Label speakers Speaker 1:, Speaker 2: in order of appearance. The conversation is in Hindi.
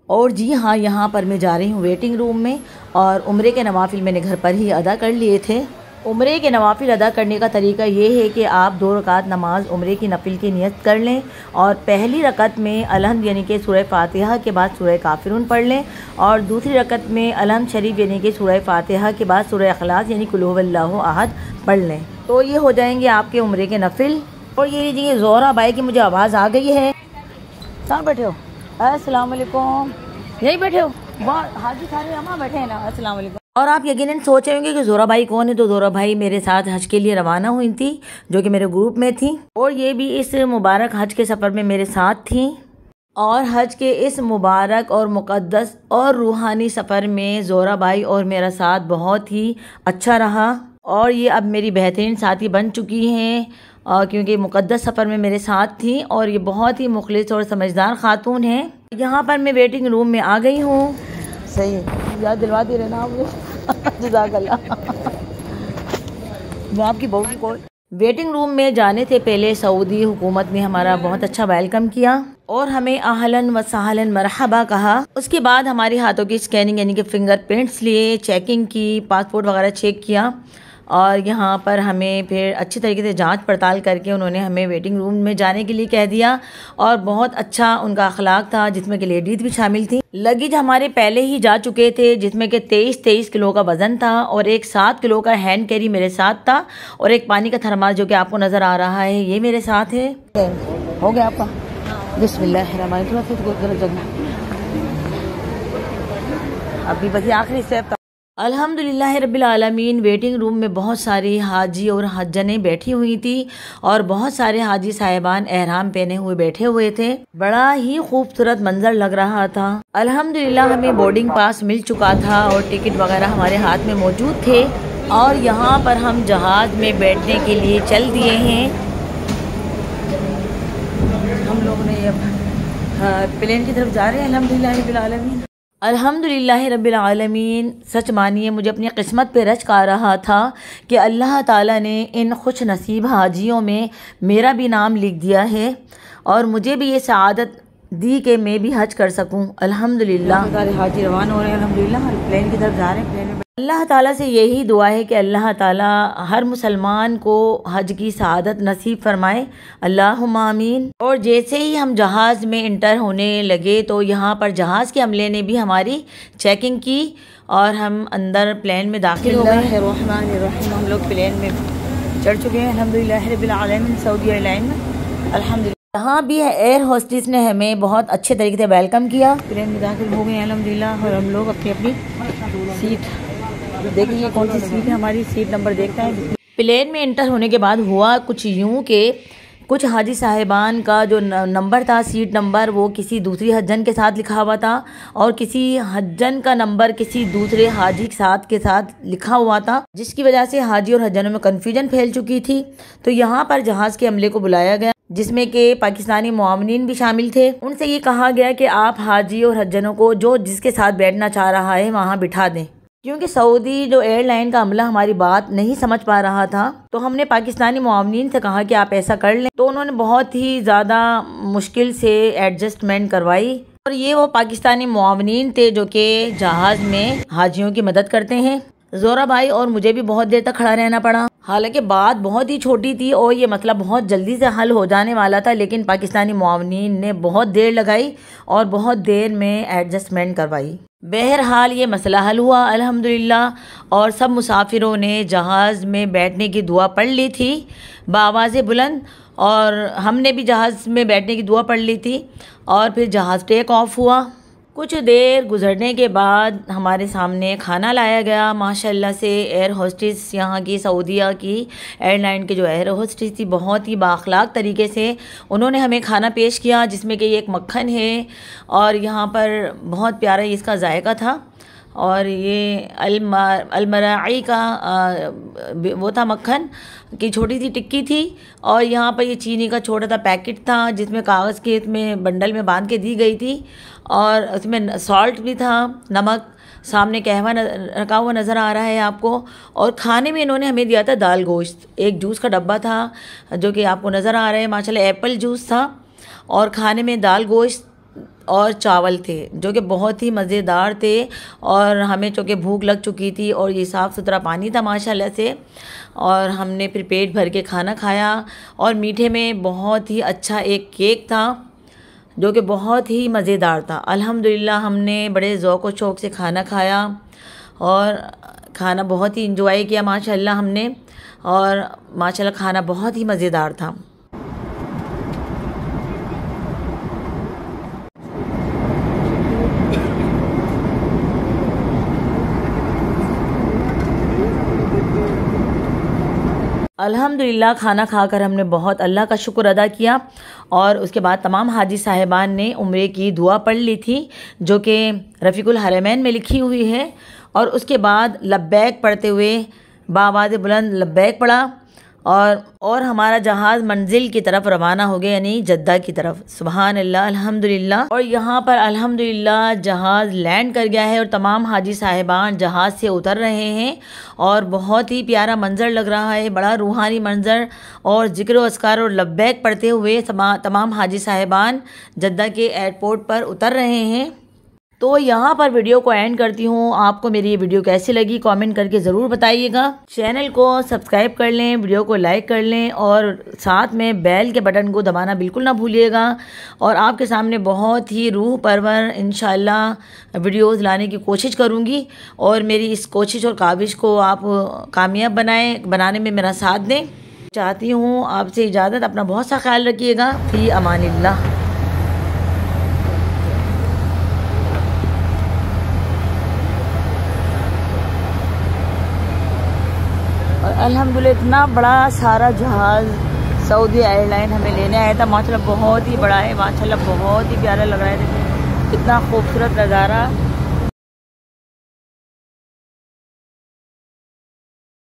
Speaker 1: और जी हाँ, यहाँ पर मैं जा रही हूँ वेटिंग रूम में। और उम्रे के नवाफिल मैंने घर पर ही अदा कर लिए थे। उम्रे के नवाफिल अदा करने का तरीका ये है कि आप 2 रकात नमाज उम्रे की नफिल की नियत कर लें और पहली रकत में अलहम्द यानी कि सूरह फातिहा के बाद सूरह काफिरून पढ़ लें और दूसरी रकत में अलहम्द शरीफ यानी कि सूरह फातिहा के बाद सूरह इखलास यानी कुल हुवल्लाहु अहद पढ़ लें। तो ये हो जाएंगे आपके उम्रे के नफिल। और ये लीजिए ज़ोहरा बाई की मुझे आवाज़ आ गई है। कहाँ बैठे हो? अस्सलाम वालेकुम। यहीं बैठे हो? वाह, हाजी सारे अम्मा बैठे हैं ना। अस्सलाम वालेकुम। और आप यकीनन सोच रहे होंगे कि ज़ोहरा भाई कौन है। तो ज़ोहरा भाई मेरे साथ हज के लिए रवाना हुई थी, जो कि मेरे ग्रुप में थी और ये भी इस मुबारक हज के सफ़र में मेरे साथ थी। और हज के इस मुबारक और मुक़द्दस और रूहानी सफ़र में ज़ोहरा भाई और मेरा साथ बहुत ही अच्छा रहा और ये अब मेरी बेहतरीन साथी बन चुकी हैं क्योंकि मुक़द्दस सफ़र में मेरे साथ थी और ये बहुत ही मुखलिस और समझदार खातून हैं। यहाँ पर मैं वेटिंग रूम में आ गई हूँ। सही है, याद दिलवा दे रहे ना आप मुझे। जज़ाकल्लाह। मैं आपकी बहू की कॉल। वेटिंग रूम में जाने से पहले सऊदी हुकूमत ने हमारा बहुत अच्छा वेलकम किया और हमें आहलन व सहलन मरहबा कहा। उसके बाद हमारे हाथों की स्कैनिंग यानी कि फिंगरप्रिंट्स लिए, चेकिंग की, पासपोर्ट वगैरह चेक किया और यहाँ पर हमें फिर अच्छी तरीके से जांच पड़ताल करके उन्होंने हमें वेटिंग रूम में जाने के लिए कह दिया। और बहुत अच्छा उनका अखलाक था, जिसमें कि लेडीज़ भी शामिल थी। लगेज हमारे पहले ही जा चुके थे, जिसमें कि 23 किलो का वज़न था और एक 7 किलो का हैंड कैरी मेरे साथ था और एक पानी का थर्मास जो कि आपको नज़र आ रहा है ये मेरे साथ है। हो गया आपका? बिस्मिल्लाहिर्रहमानिर्रहीम। अभी बस आखिरी स्टेप। अल्हम्दुलिल्लाह रब्बिल आलमीन। वेटिंग रूम में बहुत सारी हाजी और हज्जनें बैठी हुई थी और बहुत सारे हाजी साहिबान एहराम पहने हुए बैठे हुए थे। बड़ा ही खूबसूरत मंजर लग रहा था। अल्हम्दुलिल्लाह हमें बोर्डिंग पास मिल चुका था और टिकट वगैरह हमारे हाथ में मौजूद थे और यहाँ पर हम जहाज़ में बैठने के लिए चल दिए हैं। हम लोग ने अब प्लेन की तरफ जा रहे हैं। अल्हम्दुलिल्लाह रब्बिल आलमीन। अल्हम्दुलिल्लाह रब्बिल आलमीन। सच मानिए मुझे अपनी किस्मत पे रच आ रहा था कि अल्लाह ताला ने इन खुश नसीब हाजियों में मेरा भी नाम लिख दिया है और मुझे भी ये सआदत दी कि मैं भी हज कर सकूं। अल्हम्दुलिल्लाह। सारे हाजी रवाना हो रहे हैं। अल्हम्दुलिल्लाह प्लेन की तरफ जा रहे हैं। प्लेन में अल्लाह ताला से यही दुआ है कि अल्लाह ताला हर मुसलमान को हज की सआदत नसीब फरमाए। अल्लाहुम्मा आमीन। और जैसे ही हम जहाज़ में इंटर होने लगे तो यहाँ पर जहाज़ के अमले ने भी हमारी चेकिंग की और हम अंदर प्लेन में दाखिल हो गए। हम लोग प्लेन में चढ़ चुके हैं। अल्हम्दुलिल्लाह रब्बिल आलमीन। सऊदी एयरलाइन में अल्हम्दुलिल्लाह यहाँ भी एयर होस्टेस ने हमें बहुत अच्छे तरीके से वेलकम किया। प्लेन में दाखिल हो गए हैं अल्हम्दुलिल्लाह और हम लोग अपनी अपनी सीट देखिए कौन सी सीट है। हमारी सीट नंबर देखते हैं। प्लेन में इंटर होने के बाद हुआ कुछ यूँ के कुछ हाजी साहिबान का जो नंबर था, सीट नंबर, वो किसी दूसरी हज्जन के साथ लिखा हुआ था और किसी हज्जन का नंबर किसी दूसरे हाजी के साथ लिखा हुआ था, जिसकी वजह से हाजी और हज्जनों में कन्फ्यूजन फैल चुकी थी। तो यहाँ पर जहाज़ के अमले को बुलाया गया, जिसमें के पाकिस्तानी मुआवनीन भी शामिल थे। उनसे ये कहा गया कि आप हाजी और हज्जनों को जो जिसके साथ बैठना चाह रहा है वहाँ बिठा दें, क्योंकि सऊदी जो एयरलाइन का अमला हमारी बात नहीं समझ पा रहा था। तो हमने पाकिस्तानी मुआवनीन से कहा कि आप ऐसा कर लें। तो उन्होंने बहुत ही ज़्यादा मुश्किल से एडजस्टमेंट करवाई और ये वो पाकिस्तानी मुआवनीन थे जो कि जहाज़ में हाजियों की मदद करते हैं। ज़ोहरा भाई और मुझे भी बहुत देर तक खड़ा रहना पड़ा। हालांकि बात बहुत ही छोटी थी और ये मतलब बहुत जल्दी से हल हो जाने वाला था, लेकिन पाकिस्तानी मुआवनीन ने बहुत देर लगाई और बहुत देर में एडजस्टमेंट करवाई। बहरहाल ये मसला हल हुआ अल्हम्दुलिल्लाह और सब मुसाफिरों ने जहाज़ में बैठने की दुआ पढ़ ली थी बावाज़े बुलंद और हमने भी जहाज़ में बैठने की दुआ पढ़ ली थी और फिर जहाज़ टेक ऑफ हुआ। कुछ देर गुजरने के बाद हमारे सामने खाना लाया गया। माशाल्लाह से एयर होस्टेस यहाँ की सऊदीया की एयरलाइन के जो एयर होस्टेस थी बहुत ही बाअखलाक तरीके से उन्होंने हमें खाना पेश किया, जिसमें कि एक मक्खन है और यहाँ पर बहुत प्यारा इसका जायका था और ये अलमराई का वो था मक्खन की छोटी सी टिक्की थी और यहाँ पर ये चीनी का छोटा सा पैकेट था जिसमें कागज़ के इसमें बंडल में बांध के दी गई थी और उसमें सॉल्ट भी था, नमक, सामने कहवा रखा हुआ नज़र आ रहा है आपको। और खाने में इन्होंने हमें दिया था दाल गोश्त, एक जूस का डब्बा था जो कि आपको नज़र आ रहा है माशाल्लाह, एप्पल जूस था और खाने में दाल गोश्त और चावल थे जो कि बहुत ही मज़ेदार थे। और हमें चूँकि भूख लग चुकी थी और ये साफ़ सुथरा पानी था माशाल्लाह से, और हमने फिर पेट भर के खाना खाया। और मीठे में बहुत ही अच्छा एक केक था जो कि बहुत ही मज़ेदार था। अल्हम्दुलिल्लाह हमने बड़े ज़ौक़ व शौक़ से खाना खाया और खाना बहुत ही इंजॉय किया माशाल्लाह हमने, और माशाल्लाह खाना बहुत ही मज़ेदार था। अल्हम्दुलिल्लाह खाना खाकर हमने बहुत अल्लाह का शुक्र अदा किया। और उसके बाद तमाम हाजी साहिबान ने उम्रे की दुआ पढ़ ली थी जो कि रफ़ीकुल हरमैन में लिखी हुई है। और उसके बाद लब्बैक पढ़ते हुए बाआवाज़ बुलंद लब्बैक पढ़ा और हमारा जहाज़ मंजिल की तरफ रवाना हो गया, यानी जद्दा की तरफ। सुबहान अल्लाह, अल्हम्दुलिल्लाह। और यहाँ पर अल्हम्दुलिल्लाह जहाज़ लैंड कर गया है और तमाम हाजी साहिबान जहाज़ से उतर रहे हैं और बहुत ही प्यारा मंज़र लग रहा है, बड़ा रूहानी मंज़र। और ज़िक्र अस्कार और लब्बैक पढ़ते हुए तमाम हाजी साहिबान जद्दा के एयरपोर्ट पर उतर रहे हैं। तो यहाँ पर वीडियो को एंड करती हूँ। आपको मेरी ये वीडियो कैसी लगी कमेंट करके ज़रूर बताइएगा। चैनल को सब्सक्राइब कर लें, वीडियो को लाइक कर लें और साथ में बेल के बटन को दबाना बिल्कुल ना भूलिएगा। और आपके सामने बहुत ही रूह परवर इंशाल्लाह वीडियोज़ लाने की कोशिश करूँगी और मेरी इस कोशिश और काविश को आप कामयाब बनाने में मेरा साथ दें। चाहती हूँ आपसे इजाज़त, अपना बहुत सा ख्याल रखिएगा। फ़ी अमानिल्लाह। अल्हम्दुलिल्लाह इतना बड़ा सारा जहाज़ सऊदी एयरलाइन हमें लेने आया था। माशाल्लाह बहुत ही बड़ा है, माशाल्लाह बहुत ही प्यारा लग रहा है। कितना खूबसूरत नज़ारा।